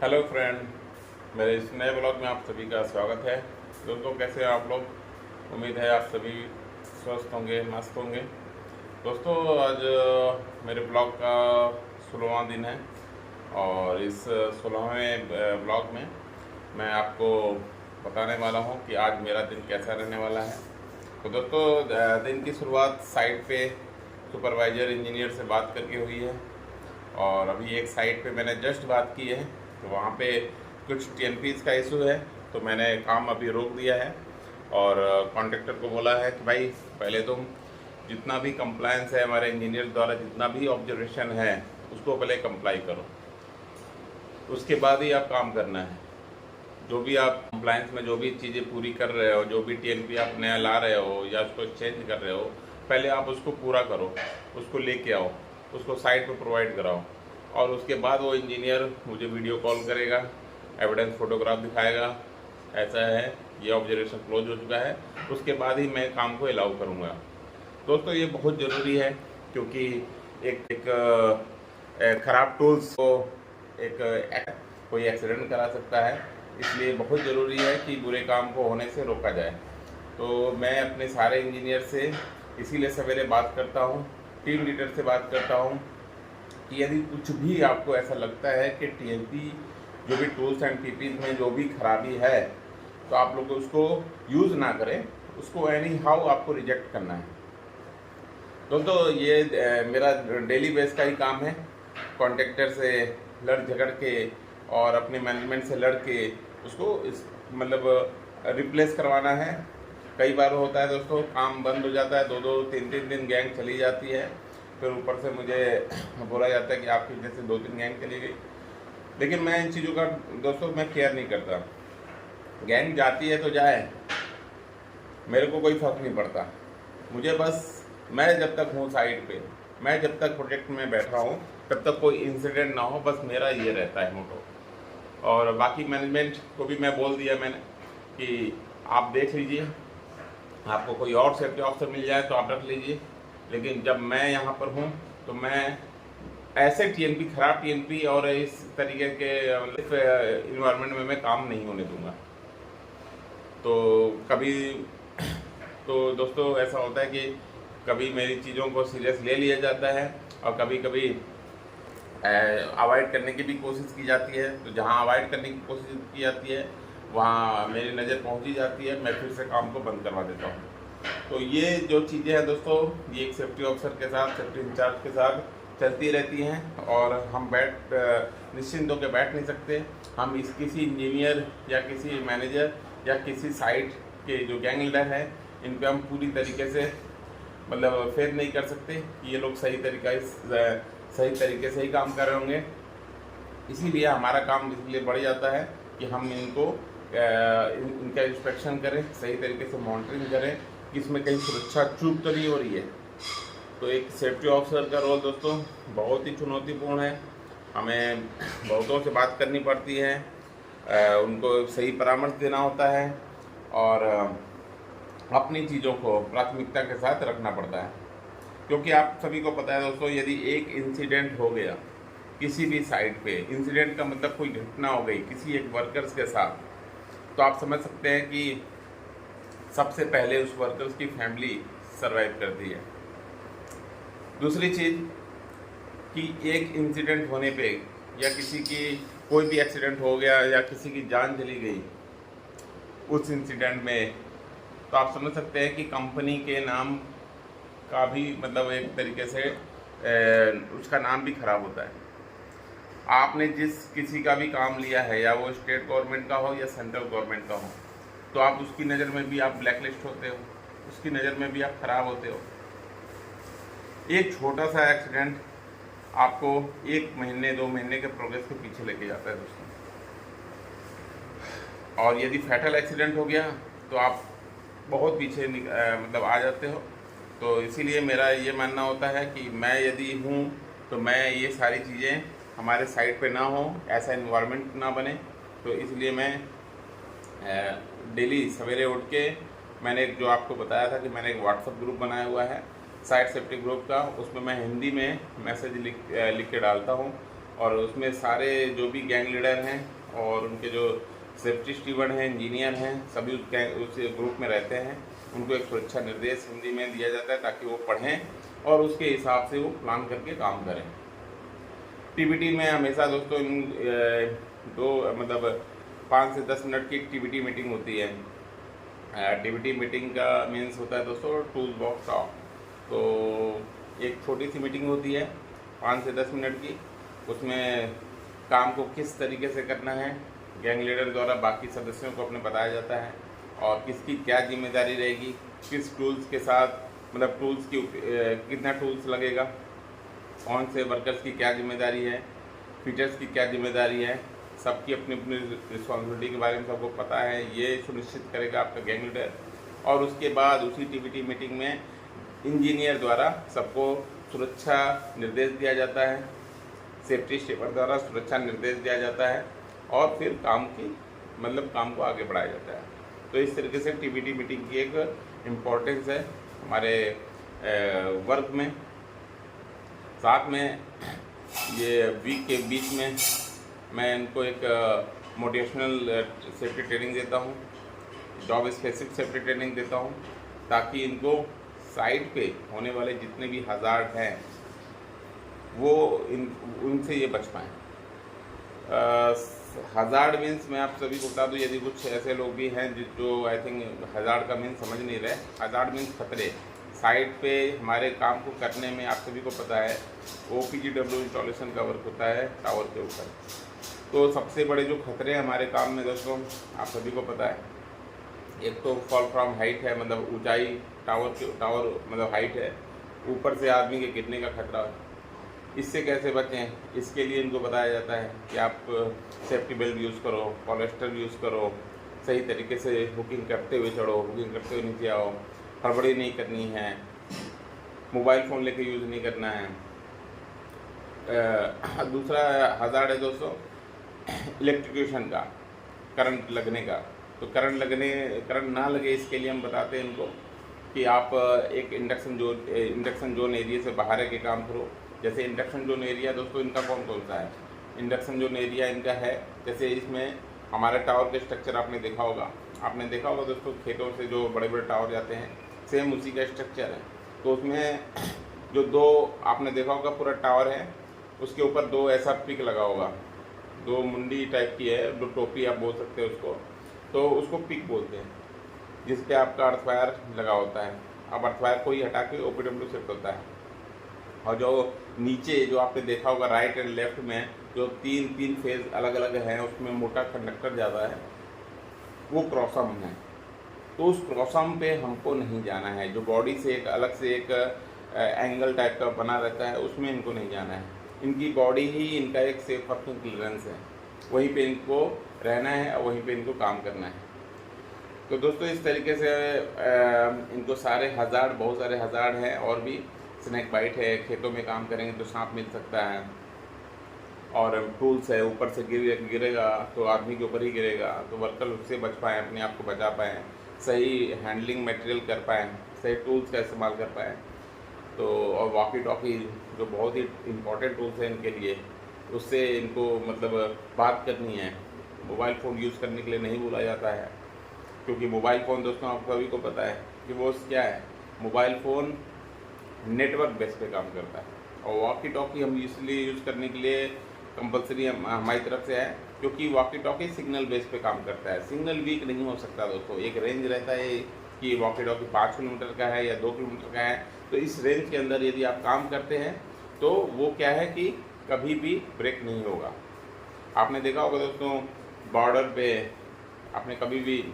Hello friend, मेरे इस नए ब्लॉग में आप सभी का स्वागत है। दोस्तों, कैसे हैं आप लोग? उम्मीद है आप सभी स्वस्थ होंगे, मस्त होंगे। दोस्तों, आज मेरे ब्लॉग का 16वां दिन है और इस 16वें ब्लॉग में मैं आपको बताने वाला हूं कि आज मेरा दिन कैसा रहने वाला है। तो दोस्तों, दिन की शुरुआत साइट पे सुपरवाइज़र इंजीनियर से बात करके हुई है और अभी एक साइट पे मैंने जस्ट बात की है। तो वहाँ पे कुछ टीएनपीज़ का इशू है, तो मैंने काम अभी रोक दिया है और कॉन्ट्रैक्टर को बोला है कि भाई पहले तुम जितना भी कंप्लायंस है हमारे इंजीनियर द्वारा, जितना भी ऑब्जर्वेशन है उसको पहले कंप्लाई करो, उसके बाद ही आप काम करना है। जो भी आप कंप्लायंस में जो भी चीज़ें पूरी कर रहे हो, जो भी टीएनपी आप नया ला रहे हो या उसको चेंज कर रहे हो, पहले आप उसको पूरा करो, उसको लेके आओ, उसको साइट पर प्रोवाइड कराओ और उसके बाद वो इंजीनियर मुझे वीडियो कॉल करेगा, एविडेंस फोटोग्राफ दिखाएगा, ऐसा है, ये ऑब्जर्वेशन क्लोज हो चुका है, उसके बाद ही मैं काम को अलाउ करूँगा। दोस्तों, ये बहुत ज़रूरी है क्योंकि एक ख़राब टूल्स को कोई एक्सीडेंट करा सकता है, इसलिए बहुत ज़रूरी है कि बुरे काम को होने से रोका जाए। तो मैं अपने सारे इंजीनियर से इसीलिए सवेरे बात करता हूँ, टीम लीडर से बात करता हूँ कि यदि कुछ भी आपको ऐसा लगता है कि टीएनपी जो भी टूल्स एंड पीपीज में जो भी खराबी है, तो आप लोग उसको यूज़ ना करें, उसको एनी हाउ आपको रिजेक्ट करना है। दोस्तों, ये मेरा डेली बेस का ही काम है। कॉन्ट्रैक्टर से लड़ झगड़ के और अपने मैनेजमेंट से लड़ के उसको रिप्लेस करवाना है। कई बार होता है दोस्तों, काम बंद हो जाता है, 2-2, 3-3 दिन गैंग चली जाती है, फिर ऊपर से मुझे बोला जाता है कि आपकी वजह से 2-3 गैंग चली गई। लेकिन मैं इन चीज़ों का दोस्तों मैं केयर नहीं करता। गैंग जाती है तो जाए, मेरे को कोई फर्क नहीं पड़ता। मुझे बस, मैं जब तक हूँ साइट पे, मैं जब तक प्रोजेक्ट में बैठा हूँ, तब तक कोई इंसिडेंट ना हो, बस मेरा ये रहता है मोटो। और बाकी मैनेजमेंट को भी मैं बोल दिया मैंने कि आप देख लीजिए, आपको कोई और सेफ्टी ऑफिसर मिल जाए तो आप रख लीजिए, लेकिन जब मैं यहाँ पर हूँ तो मैं ऐसे टीएनपी, खराब टीएनपी और इस तरीके के इन्वायरमेंट में मैं काम नहीं होने दूंगा। तो कभी तो दोस्तों ऐसा होता है कि कभी मेरी चीज़ों को सीरियस ले लिया जाता है और कभी कभी अवॉइड करने की भी कोशिश की जाती है। तो जहाँ अवॉइड करने की कोशिश की जाती है वहाँ मेरी नज़र पहुँची जाती है, मैं फिर से काम को बंद करवा देता हूँ। तो ये जो चीज़ें हैं दोस्तों, ये एक सेफ्टी ऑफिसर के साथ, सेफ्टी इंचार्ज के साथ चलती रहती हैं और हम निश्चिंत होकर बैठ नहीं सकते। हम किसी इंजीनियर या किसी मैनेजर या किसी साइट के जो गैंग लीडर हैं, इन पर हम पूरी तरीके से फेथ नहीं कर सकते कि ये लोग सही तरीके से ही काम कर रहे होंगे। इसीलिए हमारा काम इसलिए बढ़ जाता है कि हम इनका इंस्पेक्शन करें, सही तरीके से मॉनिटरिंग करें कि इसमें कहीं सुरक्षा चूक तो नहीं हो रही है। तो एक सेफ्टी ऑफिसर का रोल दोस्तों बहुत ही चुनौतीपूर्ण है। हमें बहुतों से बात करनी पड़ती है, उनको सही परामर्श देना होता है और अपनी चीज़ों को प्राथमिकता के साथ रखना पड़ता है। क्योंकि आप सभी को पता है दोस्तों, यदि एक इंसिडेंट हो गया किसी भी साइट पे, इंसिडेंट का मतलब कोई घटना हो गई किसी एक वर्कर्स के साथ, तो आप समझ सकते हैं कि सबसे पहले उस वर्कर्स की फैमिली सरवाइव करती है। दूसरी चीज़ कि एक इंसिडेंट होने पे या किसी की कोई भी एक्सीडेंट हो गया या किसी की जान चली गई उस इंसिडेंट में, तो आप समझ सकते हैं कि कंपनी के नाम का भी एक तरीके से उसका नाम भी खराब होता है। आपने जिस किसी का भी काम लिया है, या वो स्टेट गवर्नमेंट का हो या सेंट्रल गवर्नमेंट का हो, तो आप उसकी नज़र में भी आप ब्लैकलिस्ट होते हो, उसकी नज़र में भी आप खराब होते हो। एक छोटा सा एक्सीडेंट आपको 1 महीने 2 महीने के प्रोग्रेस के पीछे लेके जाता है दोस्तों। और यदि फैटल एक्सीडेंट हो गया तो आप बहुत पीछे आ जाते हो। तो इसीलिए मेरा ये मानना होता है कि मैं यदि हूँ तो मैं ये सारी चीज़ें हमारे साइट पे ना हो, ऐसा इन्वायरमेंट ना बने। तो इसलिए मैं डेली सवेरे उठ के, मैंने जो आपको बताया था कि मैंने एक व्हाट्सएप ग्रुप बनाया हुआ है साइट सेफ्टी ग्रुप का, उसमें मैं हिंदी में मैसेज लिख के डालता हूँ और उसमें सारे जो भी गैंग लीडर हैं और उनके जो सेफ्टी स्टीवर्ड हैं, इंजीनियर हैं, सभी उस ग्रुप में रहते हैं। उनको एक सुरक्षा निर्देश हिंदी में दिया जाता है ताकि वो पढ़ें और उसके हिसाब से वो प्लान करके काम करें। टीबीटी में हमेशा दोस्तों दो मतलब 5 से 10 मिनट की टीबीटी मीटिंग होती है। टीबीटी मीटिंग का मीन्स होता है दोस्तों टूल बॉक्स टॉक। तो एक छोटी सी मीटिंग होती है 5 से 10 मिनट की। उसमें काम को किस तरीके से करना है गैंग लीडर द्वारा बाकी सदस्यों को अपने बताया जाता है और किसकी क्या जिम्मेदारी रहेगी, किस टूल्स के साथ मतलब टूल्स की कितना टूल्स लगेगा, कौन से वर्कर्स की क्या जिम्मेदारी है, फीचर्स की क्या जिम्मेदारी है, सबकी अपनी अपनी रिस्पॉन्सिबिलिटी के बारे में सबको पता है। ये सुनिश्चित करेगा आपका गैंग लीडर। और उसके बाद उसी टीबीटी मीटिंग में इंजीनियर द्वारा सबको सुरक्षा निर्देश दिया जाता है, सेफ्टी स्टीवर्ड द्वारा सुरक्षा निर्देश दिया जाता है और फिर काम को आगे बढ़ाया जाता है। तो इस तरीके से टीबीटी मीटिंग की एक इम्पोर्टेंस है हमारे वर्क में। साथ में ये वीक के बीच में मैं इनको एक मोटिवेशनल सेफ्टी ट्रेनिंग देता हूँ, जॉब स्पेसिफिक सेफ्टी ट्रेनिंग देता हूँ ताकि इनको साइट पे होने वाले जितने भी हज़ार्ड हैं वो उनसे ये बच पाएँ। हज़ार्ड मीन्स मैं आप सभी को बता दूँ, यदि कुछ ऐसे लोग भी हैं जो आई थिंक हज़ार्ड का मीन्स समझ नहीं रहे। हज़ार्ड मीन्स खतरे। साइट पे हमारे काम को करने में आप सभी को पता है OPGW इंस्टॉलेशन का वर्क होता है टावर के ऊपर। तो सबसे बड़े जो खतरे हमारे काम में दोस्तों आप सभी को पता है, एक तो फॉल फ्रॉम हाइट है, मतलब ऊंचाई, टावर मतलब हाइट है, ऊपर से आदमी के गिरने का खतरा है। इससे कैसे बचें, इसके लिए इनको बताया जाता है कि आप सेफ्टी बेल्ट यूज़ करो, पॉलिस्टर यूज़ करो, सही तरीके से हुकिंग करते हुए चढ़ो, हुकिंग करते हुए नीचे आओ, हड़बड़ी नहीं करनी है, मोबाइल फ़ोन लेके यूज़ नहीं करना है। दूसरा हज़ार्ड है दोस्तों इलेक्ट्रिक्यूशन का, करंट लगने का। तो करंट ना लगे इसके लिए हम बताते हैं इनको कि आप एक इंडक्शन जोन एरिया से बाहर के काम करो। जैसे इंडक्शन जोन एरिया दोस्तों इनका कौन कौन सा है, इंडक्शन जोन एरिया इनका है, जैसे इसमें हमारे टावर के स्ट्रक्चर आपने देखा होगा दोस्तों, खेतों से जो बड़े बड़े टावर जाते हैं सेम उसी का स्ट्रक्चर है। तो उसमें जो दो आपने देखा होगा पूरा टावर है, उसके ऊपर दो ऐसा पिक लगा होगा, दो मुंडी टाइप की है, दो टोपी आप बोल सकते हैं उसको, तो उसको पिक बोलते हैं, जिस पे आपका अर्थवायर लगा होता है। अब अर्थवायर को ही हटा के OPW शिफ्ट होता है। और जो नीचे जो आपने देखा होगा राइट एंड लेफ्ट में जो तीन फेज अलग अलग हैं, उसमें मोटा कंडक्टर ज़्यादा है, वो क्रॉसम है। तो उस क्रॉसम पे हमको नहीं जाना है। जो बॉडी से एक अलग से एक एंगल टाइप का बना रहता है, उसमें इनको नहीं जाना है। इनकी बॉडी ही इनका एक सेफ वर्किंग क्लियरेंस है, वहीं पे इनको रहना है और वहीं पे इनको काम करना है। तो दोस्तों इस तरीके से इनको बहुत सारे हज़ार्ड हैं। और भी स्नैक बाइट है, खेतों में काम करेंगे तो सांप मिल सकता है, और टूल्स है, ऊपर से गिरेगा तो आदमी के ऊपर ही गिरेगा, तो वर्कर उससे बच पाएँ, अपने आप को बचा पाएँ, सही हैंडलिंग मटेरियल कर पाएँ, सही टूल्स का इस्तेमाल कर पाएँ। तो और वॉकी टॉकी जो बहुत ही इम्पोर्टेंट टूल्स हैं इनके लिए, उससे इनको मतलब बात करनी है। मोबाइल फ़ोन यूज़ करने के लिए नहीं बोला जाता है, क्योंकि मोबाइल फ़ोन दोस्तों आप सभी को पता है कि वो क्या है, मोबाइल फ़ोन नेटवर्क बेस पे काम करता है। और वॉकी टॉकी हम इसलिए यूज़ करने के लिए कंपलसरी हमारी तरफ से है, क्योंकि वॉकी टॉकी सिग्नल बेस पे काम करता है। सिग्नल वीक नहीं हो सकता दोस्तों, एक रेंज रहता है कि वॉकी टॉकी 5 किलोमीटर का है या 2 किलोमीटर का है। तो इस रेंज के अंदर यदि आप काम करते हैं तो वो क्या है कि कभी भी ब्रेक नहीं होगा। आपने देखा होगा दोस्तों बॉर्डर पे, आपने कभी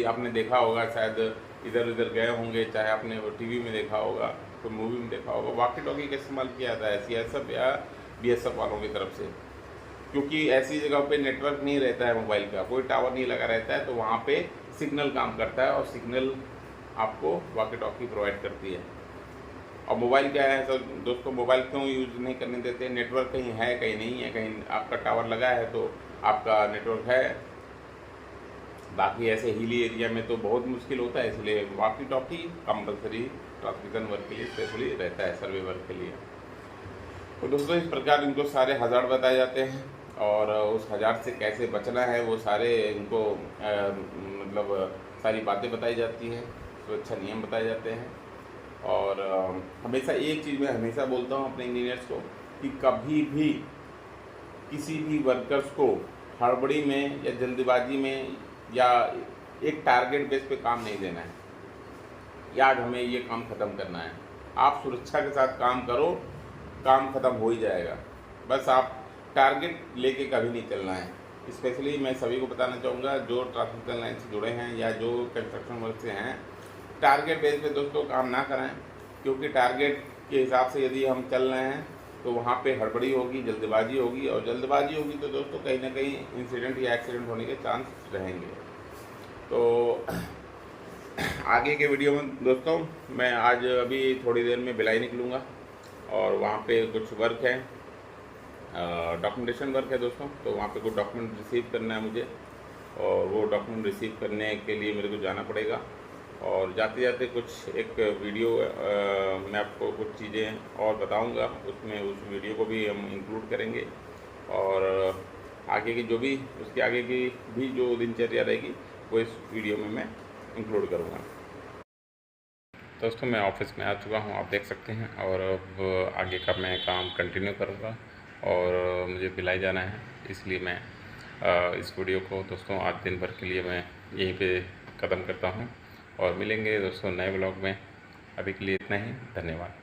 आपने देखा होगा, शायद इधर उधर गए होंगे, चाहे आपने टीवी में देखा होगा, तो मूवी में देखा होगा, वॉकी टॉकी का इस्तेमाल किया जाता है CSF या BSF वालों की तरफ से। क्योंकि ऐसी जगह पे नेटवर्क नहीं रहता है, मोबाइल का कोई टावर नहीं लगा रहता है, तो वहाँ पे सिग्नल काम करता है और सिग्नल आपको वॉकी टॉकी प्रोवाइड करती है। और मोबाइल क्या है तो दोस्तों, मोबाइल क्यों यूज़ नहीं करने देते, नेटवर्क कहीं है कहीं नहीं है, कहीं आपका टावर लगा है तो आपका नेटवर्क है, बाकी ऐसे हिली एरिया में तो बहुत मुश्किल होता है। इसलिए walkie talkie compulsory transmission work के लिए स्पेशली रहता है, सर्वे वर्क के लिए। तो दोस्तों इस प्रकार इनको सारे हज़ार्ड बताए जाते हैं और उस हज़ार्ड से कैसे बचना है वो सारे इनको मतलब सारी बातें बताई जाती हैं, सुरक्षा नियम बताए जाते हैं। और हमेशा एक चीज़ मैं हमेशा बोलता हूँ अपने इंजीनियर्स को कि कभी भी किसी भी वर्कर्स को हड़बड़ी में या जल्दबाजी में या एक टारगेट बेस पे काम नहीं देना है, याद हमें ये काम ख़त्म करना है। आप सुरक्षा के साथ काम करो, काम ख़त्म हो ही जाएगा। बस आप टारगेट लेके कभी नहीं चलना है। स्पेशली मैं सभी को बताना चाहूँगा जो ट्रांसमिशन लाइन से जुड़े हैं या जो कंस्ट्रक्शन वर्क से हैं, टारगेट बेस पे दोस्तों काम ना कराएं, क्योंकि टारगेट के हिसाब से यदि हम चल रहे हैं तो वहाँ पे हड़बड़ी होगी, जल्दबाजी होगी, और जल्दबाजी होगी तो दोस्तों कहीं ना कहीं इंसिडेंट या एक्सीडेंट होने के चांस रहेंगे। तो आगे के वीडियो में दोस्तों मैं आज अभी थोड़ी देर में भिलाई निकलूँगा और वहाँ पे कुछ वर्क है, डॉक्यूमेंटेशन वर्क है दोस्तों। तो वहाँ पे कुछ डॉक्यूमेंट रिसीव करना है मुझे, और वो डॉक्यूमेंट रिसीव करने के लिए मेरे को जाना पड़ेगा। और जाते जाते कुछ एक वीडियो मैं आपको कुछ चीज़ें और बताऊंगा, उसमें उस वीडियो को भी हम इंक्लूड करेंगे। और आगे की जो भी उसके आगे की भी जो दिनचर्या रहेगी वो इस वीडियो में मैं इंक्लूड करूँगा। दोस्तों मैं ऑफिस में आ चुका हूँ, आप देख सकते हैं, और अब आगे का मैं काम कंटिन्यू करूँगा और मुझे भिलाई जाना है, इसलिए मैं इस वीडियो को दोस्तों आज दिन भर के लिए मैं यहीं पे ख़त्म करता हूँ और मिलेंगे दोस्तों नए ब्लॉग में। अभी के लिए इतना ही, धन्यवाद।